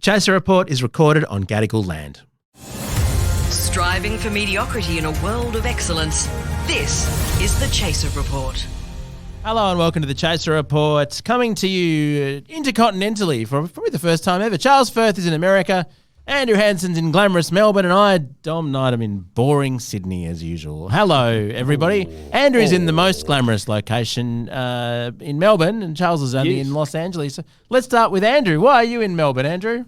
Chaser Report is recorded on Gadigal land. Striving for mediocrity in a world of excellence. This is the Chaser Report. Hello and welcome to the Chaser Report, coming to you intercontinentally for probably the first time ever. Charles Firth is in America, Andrew Hansen's in glamorous Melbourne, and I, Dom Knight, am in boring Sydney as usual. Hello, everybody. Andrew's in the most glamorous location in Melbourne, and Charles is only in Los Angeles. So let's start with Andrew. Why are you in Melbourne, Andrew?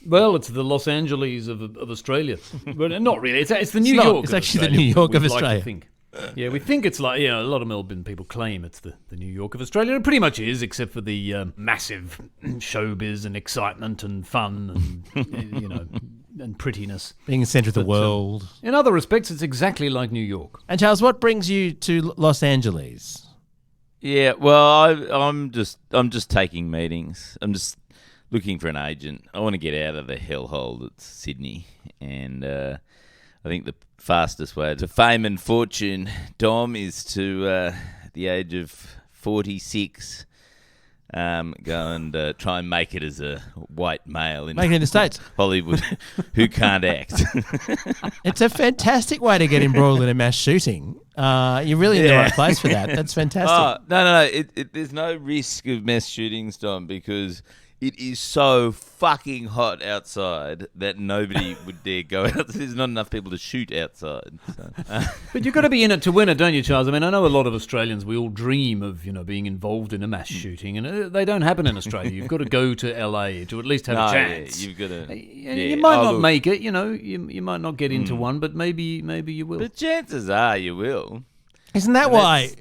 Well, it's the Los Angeles of Australia, but not really. It's the New York. It's actually the New York of Australia. Like to think. Yeah, we think it's like, a lot of Melbourne people claim it's the New York of Australia. It pretty much is, except for the massive showbiz and excitement and fun and, and prettiness. Being the centre of the world. In other respects, it's exactly like New York. And Charles, what brings you to Los Angeles? Yeah, well, I'm just taking meetings. I'm just looking for an agent. I want to get out of the hellhole that's Sydney, and I think the fastest way to fame and fortune, Dom, is to, at the age of 46, go and try and make it as a white male in the States. Hollywood who can't act. It's a fantastic way to get embroiled in a mass shooting. You're really in the right place for that. That's fantastic. No. There's no risk of mass shootings, Dom, because it is so fucking hot outside that nobody would dare go out. There's not enough people to shoot outside. So. But you've got to be in it to win it, don't you, Charles? I mean, I know a lot of Australians, we all dream of, being involved in a mass shooting, and they don't happen in Australia. You've got to go to LA to at least have a chance. Yeah, you've got to. You might not make it, you might not get into one, but maybe you will. But chances are you will. Isn't that why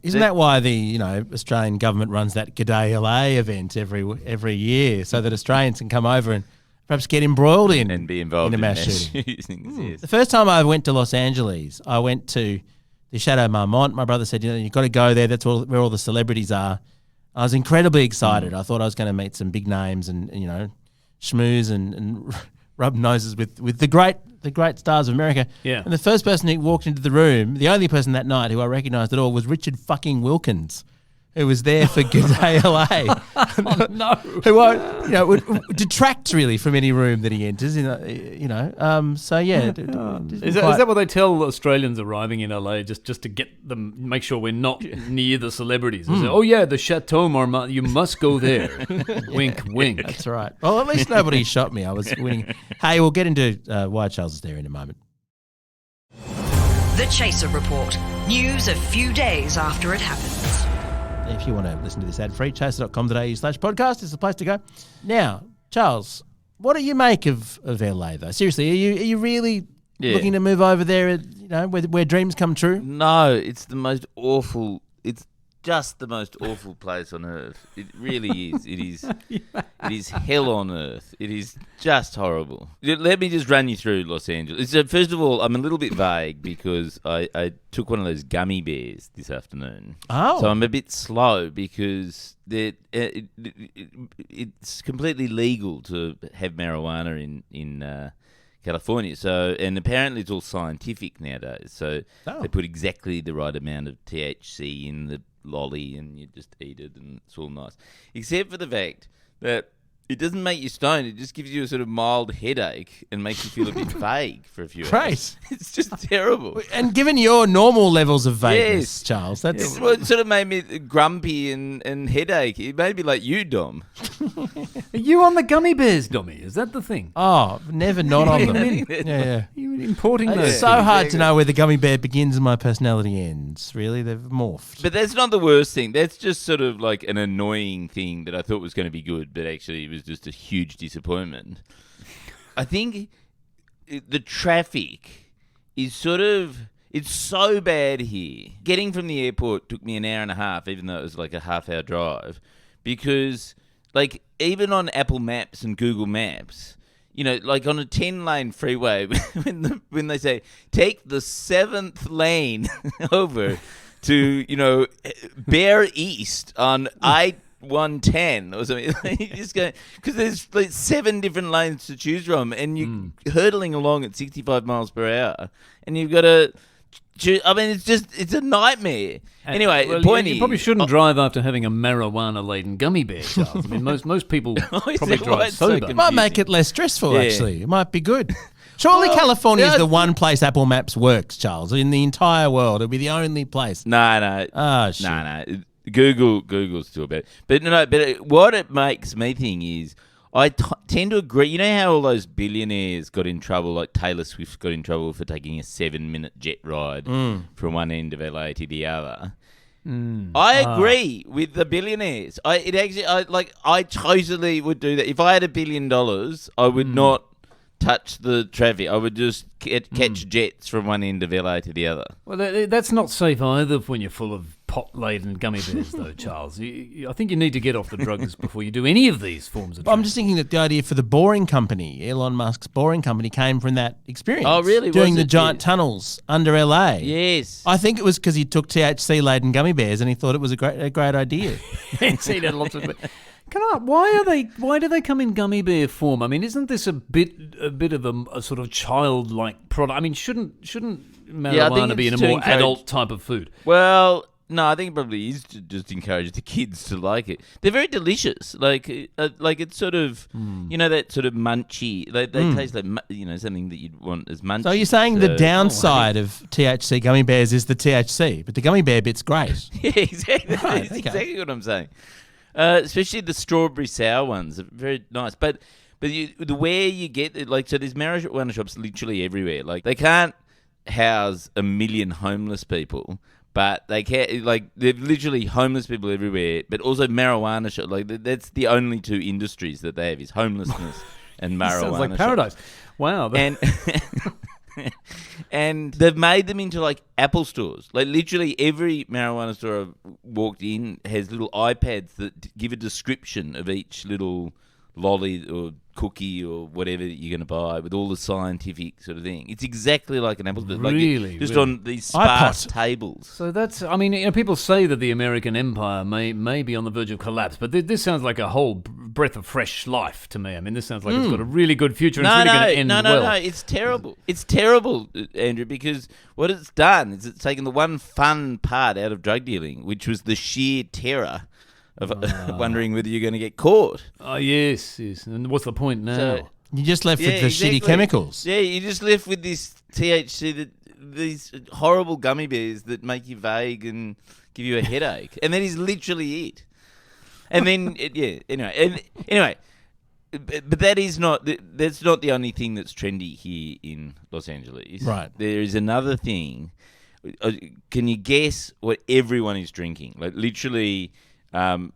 the Australian government runs that G'day LA event every year, so that Australians can come over and perhaps get embroiled in and be involved in a mass shooting. Yes. The first time I went to Los Angeles, I went to the Chateau Marmont. My brother said, you've got to go there. That's where all the celebrities are. I was incredibly excited. I thought I was going to meet some big names and schmooze and rub noses with the great stars of America. Yeah. And the first person who walked into the room, the only person that night who I recognised at all, was Richard fucking Wilkins, who was there for G'day LA. Oh, no. Who would detract really from any room that he enters. So yeah. Is that what they tell Australians arriving in LA just to get them, make sure we're not near the celebrities? They say, oh yeah, the Chateau Marmont, you must go there. Wink, wink. That's right. Well, at least nobody shot me. I was winning. Hey, we'll get into why Charles is there in a moment. The Chaser Report. News a few days after it happens. If you want to listen to this ad-free, chaser.com.au/podcast is the place to go. Now, Charles, what do you make of LA, though? Seriously, are you really looking to move over there, where dreams come true? No, it's the most awful. It's just the most awful place on earth. It really is. It is hell on earth. It is just horrible. Let me just run you through Los Angeles. So first of all, I'm a little bit vague because I took one of those gummy bears this afternoon. Oh. So I'm a bit slow because it's completely legal to have marijuana in California. So, and apparently it's all scientific nowadays. So they put exactly the right amount of THC in the lolly and you just eat it and it's all nice. Except for the fact that it doesn't make you stoned. It just gives you a sort of mild headache and makes you feel a bit vague for a few hours. It's just terrible. And given your normal levels of vagueness, Charles, that's... Well, it sort of made me grumpy and headache. It made me like you, Dom. Are you on the gummy bears, Dommy? Is that the thing? Oh, never not on them. Yeah. You were importing those. It's so hard to know where the gummy bear begins and my personality ends. Really, they've morphed. But that's not the worst thing. That's just sort of like an annoying thing that I thought was going to be good, but actually it was just a huge disappointment. I think the traffic is it's so bad here. Getting from the airport took me an hour and a half, even though it was like a half-hour drive, because like even on Apple Maps and Google Maps, like on a 10-lane freeway, when they say take the 7th lane over to Bear East on I-110 or something, you just go, because there's like 7 different lanes to choose from, and you're hurtling along at 65 miles per hour, and you've got to I mean, it's a nightmare. Anyway, Well, the point you is, probably shouldn't drive after having a marijuana-laden gummy bear, Charles. I mean, most people Is probably that why drive it's so sober. It might make it less stressful, Yeah. actually. It might be good. Surely California is the one place Apple Maps works, Charles. In the entire world, it'll be the only place. no. Oh, shit. No. Google's still better. But no. But what it makes me think is, I tend to agree. You know how all those billionaires got in trouble, like Taylor Swift got in trouble for taking a 7-minute jet ride from one end of LA to the other. I agree with the billionaires. I totally would do that. If I had $1 billion, I would not touch the traffic. I would just catch jets from one end of LA to the other. Well, that's not safe either when you're full of pot-laden gummy bears, though, Charles. I think you need to get off the drugs before you do any of these forms of I'm travel. just thinking that the idea for the Boring Company, Elon Musk's Boring Company, came from that experience. Oh, really? Doing Was the it? giant Yeah. tunnels under LA. Yes. I think it was because he took THC-laden gummy bears and he thought it was a great idea. See that lots of. Why do they come in gummy bear form? I mean, isn't this a bit of a sort of childlike product? I mean, shouldn't marijuana be in a it's to more encourage- adult type of food? Well, no, I think it probably is to just encourage the kids to like it. They're very delicious. Like it's sort of, that sort of munchy. They taste like, something that you'd want as munchy. So you're saying the downside of THC gummy bears is the THC, but the gummy bear bit's great. Yeah, exactly. Right, That's okay. exactly what I'm saying. Especially the strawberry sour ones are very nice. But where you get it, so there's marijuana shops literally everywhere. Like they can't house 1 million homeless people, but they can. Like they're literally homeless people everywhere, but also marijuana shops. Like that's the only two industries that they have is homelessness and marijuana. Sounds like shops. paradise. Wow. And and they've made them into like Apple stores. Like literally every marijuana store I've walked in has little iPads that give a description of each little lolly or cookie or whatever that you're going to buy with all the scientific sort of thing. It's exactly like an Apple store. Really? Just Really? on these sparse tables. So that's, I mean, people say that the American empire may be on the verge of collapse, but this sounds like a whole breath of fresh life to me. I mean, this sounds like it's got a really good future and it's really going to end well. No, it's terrible. It's terrible, Andrew, because what it's done is it's taken the one fun part out of drug dealing, which was the sheer terror of wondering whether you're going to get caught. Oh, yes. And what's the point now? So- You just left with the exactly. shitty chemicals. Yeah, you just left with this THC, these horrible gummy bears that make you vague and give you a headache, and that is literally it. And then, anyway, but that's not the only thing that's trendy here in Los Angeles. Right. There is another thing. Can you guess what everyone is drinking? Like literally. I'm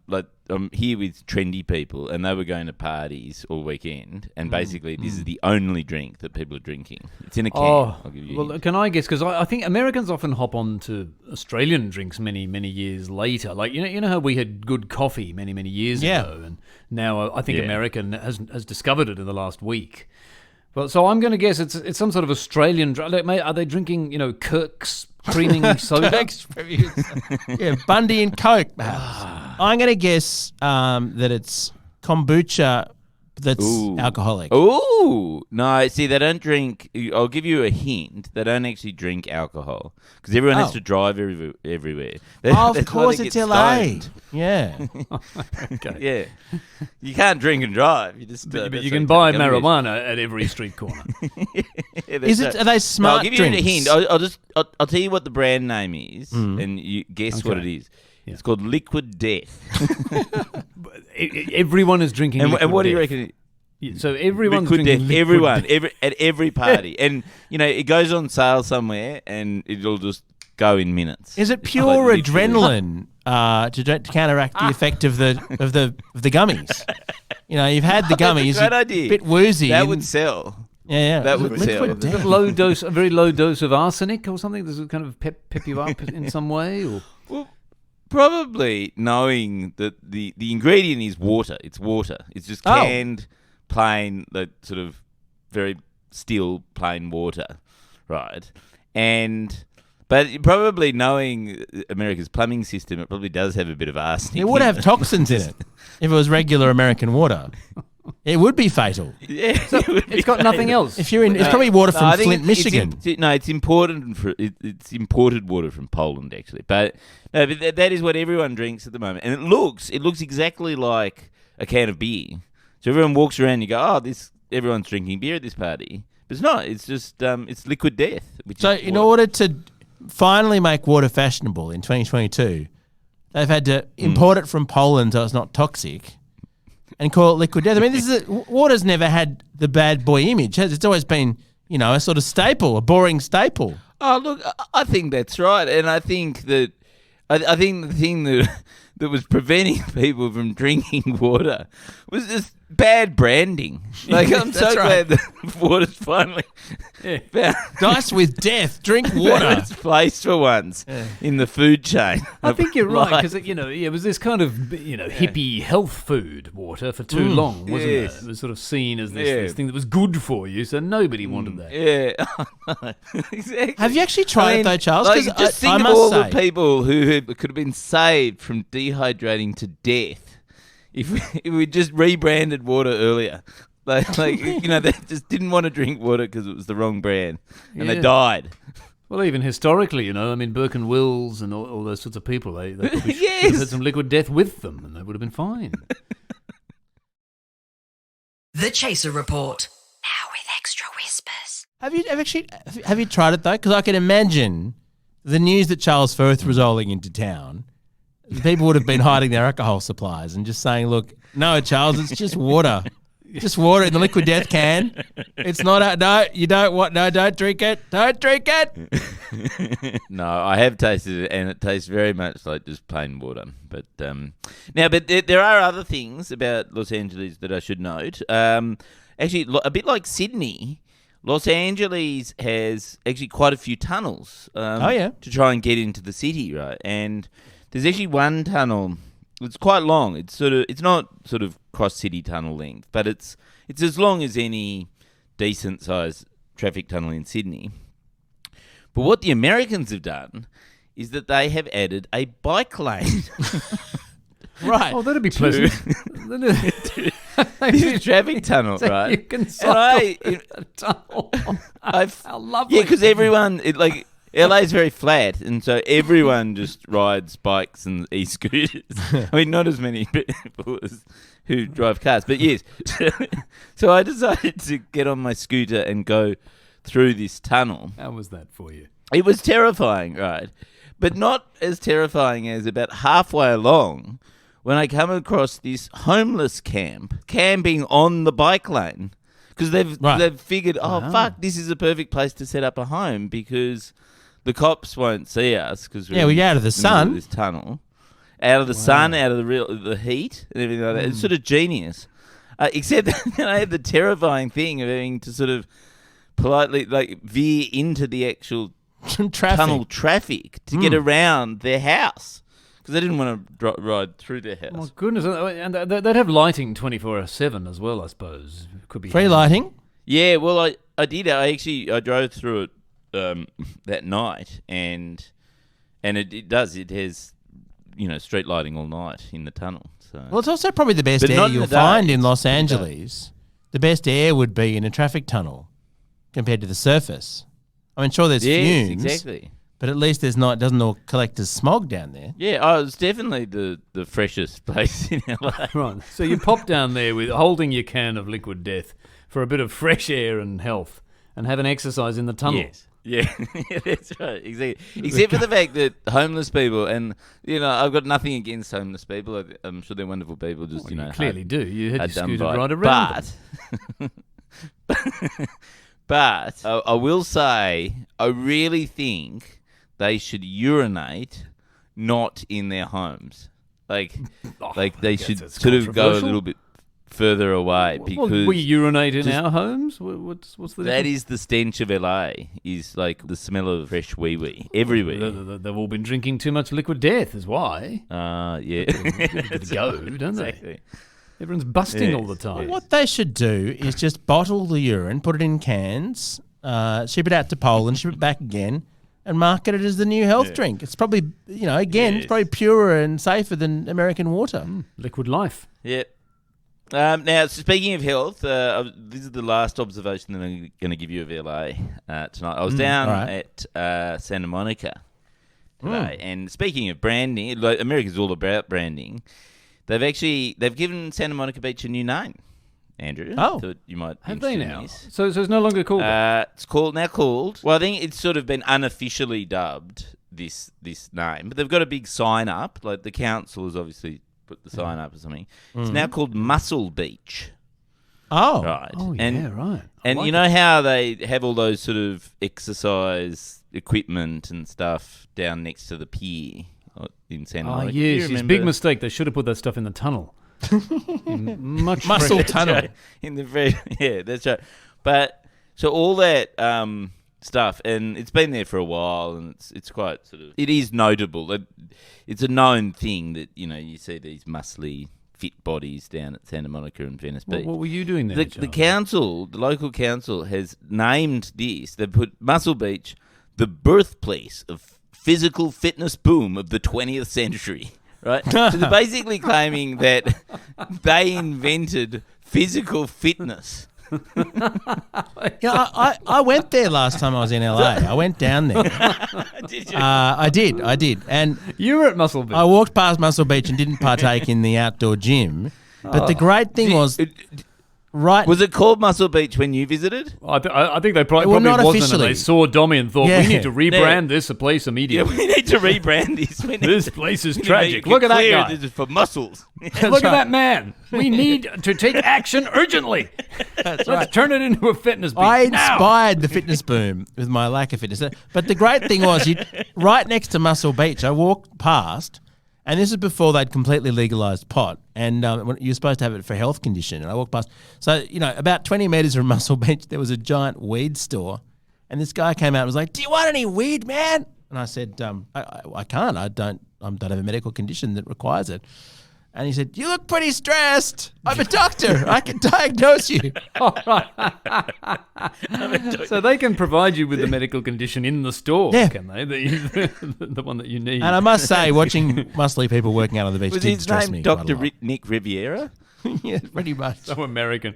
here with trendy people, and they were going to parties all weekend, and basically this is the only drink that people are drinking. It's in a can. Oh, I'll give you a well, hint. can I guess? Because I think Americans often hop on to Australian drinks many, many years later. Like, you know how we had good coffee many, many years ago, and now I think Yeah. American has discovered it in the last week. Well, so I'm going to guess it's some sort of Australian drink. Like, mate, are they drinking, Kirk's creaming soda? Yeah, Bundy and Coke, perhaps. I'm going to guess that it's kombucha that's Ooh. alcoholic. Ooh, no, see, they don't drink. I'll give you a hint. They don't actually drink alcohol because everyone has to drive everywhere. Oh, of That's why course, they it's get LA. stoned. Yeah. Okay. Yeah, you can't drink and drive. You just. But that's you how can you buy take gummy bears. marijuana at every street corner. Yeah, that's Is it? right. Are they smart I'll give drinks? you a hint. I'll tell you what the brand name is, and you guess what it Okay. is. It's called Liquid Death. Everyone is drinking. and Liquid what do you Death. reckon? So everyone's Liquid drinking Death. Liquid Everyone, at every party, and it goes on sale somewhere, and it'll just go in minutes. Is it pure Like, literally. adrenaline to counteract the effect of the gummies? You've had the gummies, That's a great you're a idea. bit woozy. That and- would sell. yeah. that would Liquid sell. Death. a very low dose of arsenic or something? Does it kind of pep you up in some way? Or Well, probably knowing that the ingredient is water. It's water. It's just canned, plain, like sort of very still plain water, right? But probably knowing America's plumbing system, it probably does have a bit of arsenic. It would in have toxins in it if it was regular American water. It would be fatal. Yeah, It's got nothing else. If you're in, it's probably water from I think Flint, Michigan. It's imported. It's imported water from Poland, actually. But no, but that is what everyone drinks at the moment, and it looks exactly like a can of beer. So everyone walks around, and you go, "Oh, everyone's drinking beer at this party," but it's not. It's just it's liquid death. So in order to finally make water fashionable in 2022, they've had to import it from Poland so it's not toxic. And call it liquid death. I mean, water's never had the bad boy image. It's always been, a sort of staple, a boring staple. Oh, look, I think that's right, and I think that I think the thing that was preventing people from drinking water was just bad branding. Like, I'm so glad that water's finally found Dice with death. Drink water. its place for once in the food chain. I think you're right, because it was this kind of hippie health food water for too long, wasn't it? It was sort of seen as this thing that was good for you, so nobody wanted that. Yeah, exactly. Have you actually tried it though, Charles? Like, 'Cause just I think of must all say, the people who could have been saved from dehydrating to death if we just rebranded water earlier. They just didn't want to drink water because it was the wrong brand, and they died. Well, even historically, Burke and Wills and all those sorts of people, they probably should have Yes. had some liquid death with them, and they would have been fine. The Chaser Report. Now with extra whispers. have you tried it though? Because I can imagine the news that Charles Firth was rolling into town. People would have been hiding their alcohol supplies and just saying, "Look, no, Charles, it's just water." Just water in the liquid death can. It's not don't drink it. Don't drink it. No, I have tasted it, and it tastes very much like just plain water. But there are other things about Los Angeles that I should note. Actually, a bit like Sydney, Los Angeles has actually quite a few tunnels. To try and get into the city, right? And there's actually one tunnel. It's quite long. It's not sort of cross-city tunnel length, but it's as long as any decent-sized traffic tunnel in Sydney. But what the Americans have done is that they have added a bike lane. Right. Oh, that'd be pleasant. This traffic tunnel, So right? you can cycle And a tunnel. How lovely. Yeah, because everyone, LA is very flat, and so everyone just rides bikes and e-scooters. I mean, not as many people who drive cars, but yes. So I decided to get on my scooter and go through this tunnel. How was that for you? It was terrifying, right? But not as terrifying as about halfway along when I come across this homeless camping on the bike lane. Because they've figured, fuck, this is a perfect place to set up a home because the cops won't see us because we're out of the sun. This tunnel, out of the sun, out of the heat and everything like that. It's sort of genius. Except that I had the terrifying thing of having to sort of politely veer into the actual tunnel traffic to get around their house. Because they didn't want to ride through their house. Oh, my goodness. And they'd have lighting 24/7 as well, I suppose. Could be Free lighting. Yeah, well, I did. I drove through it that night, and it does. It has, street lighting all night in the tunnel. So. Well, it's also probably the best But air not in you'll the day. find in It's Los in the Angeles. The best air would be in a traffic tunnel compared to the surface. I mean, sure, there's Yes, fumes, exactly. but at least it doesn't all collect as smog down there. Yeah, it's definitely the freshest place in LA. Right. So you pop down there with holding your can of liquid death for a bit of fresh air and health and have an exercise in the tunnel. Yes. Yeah, that's right. Exactly. Except for the fact that homeless people, and I've got nothing against homeless people. I'm sure they're wonderful people. Just You clearly do. You had hard your done scooter by. right around them. But I will say, I really think they should urinate not in their homes. They should that's sort of go a controversial. little bit further away because we urinate in just- our homes? What's the that difference? is the stench of LA. Is like the smell of fresh wee everywhere. They've all been drinking too much liquid death, is why. Yeah. Give it a go, don't they? Exactly. Everyone's busting Yes. all the time. What they should do is just bottle the urine, put it in cans, ship it out to Poland, ship it back again, and market it as the new health drink. It's probably, it's probably purer and safer than American water. Liquid life. Yep. Now, speaking of health, this is the last observation that I'm going to give you of LA tonight. I was down at Santa Monica today, and speaking of branding, like America's all about branding. They've given Santa Monica Beach a new name. Andrew, thought you might have they now? This. So it's no longer called. It's called. Well, I think it's sort of been unofficially dubbed this name, but they've got a big sign up. Like the council has obviously put the sign up or something. It's now called Muscle Beach. Oh, right. Oh, right. And you know how they have all those sort of exercise equipment and stuff down next to the pier in Santa Monica? Yes, it's a big mistake. They should have put that stuff in the tunnel. Much muscle tunnel. Right. That's right. But so all that stuff, and it's been there for a while, and it's quite sort of, it is notable. It's a known thing that, you know, you see these muscly, fit bodies down at Santa Monica and Venice Beach. What were you doing there, the local council has named this. They put Muscle Beach the birthplace of physical fitness boom of the 20th century. Right? So they're basically claiming that they invented physical fitness. I went there last time I was in LA. I went down there. Did you? I did. And you were at Muscle Beach. I walked past Muscle Beach and didn't partake in the outdoor gym. But the great thing was... Was it called Muscle Beach when you visited? I think they probably not wasn't. officially. And they saw Dommy and thought, we need to rebrand this a place Yeah, immediately. we need to rebrand this. This place is tragic. Look at that guy. This is for muscles. Look at that man. We need to take action urgently. Let's turn it into a fitness beach. I inspired the fitness boom with my lack of fitness. But the great thing was, right next to Muscle Beach, I walked past, and this is before they'd completely legalised pot, and you're supposed to have it for health condition. And I walked past. So, about 20 metres from Muscle Beach, there was a giant weed store, and this guy came out and was like, "Do you want any weed, man?" And I said, I can't. I don't have a medical condition that requires it. And he said, "You look pretty stressed. I'm a doctor. I can diagnose you." So they can provide you with the medical condition in the store, Yeah. can they? The one that you need. And I must say, watching muscly people working out on the beach Was did his stress name me quite a Dr. lot. Nick Riviera? Yeah, pretty much. So American.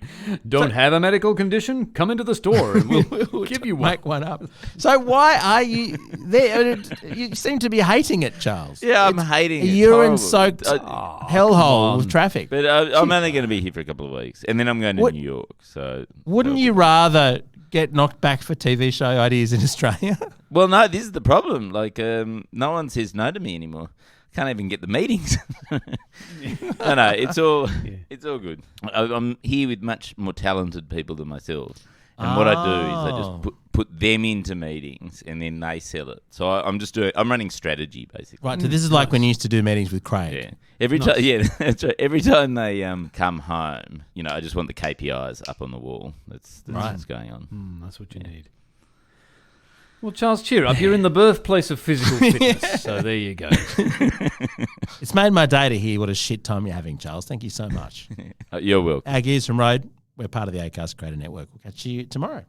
Don't have a medical condition? Come into the store and we'll give you one. Make one up. So why are you there? You seem to be hating it, Charles. Yeah, I'm hating A it. urine-soaked Horrible. hellhole with traffic. But I'm only going to be here for a couple of weeks, and then I'm going to New York. So Wouldn't you rather get knocked back for TV show ideas in Australia? Well, no, this is the problem. Like, no one says no to me anymore. Can't even get the meetings. No, it's all good. I'm here with much more talented people than myself, and what I do is I just put them into meetings, and then they sell it. So I'm running strategy basically. Right. So this is like when you used to do meetings with Craig. Yeah. Every time, yeah, that's right. Every time they come home, I just want the KPIs up on the wall. That's right. what's going on. That's what you need. Well, Charles, cheer up. You're in the birthplace of physical fitness, so there you go. It's made my day to hear what a shit time you're having, Charles. Thank you so much. You're welcome. Our Gears from Road, we're part of the Acast Creator Network. We'll catch you tomorrow.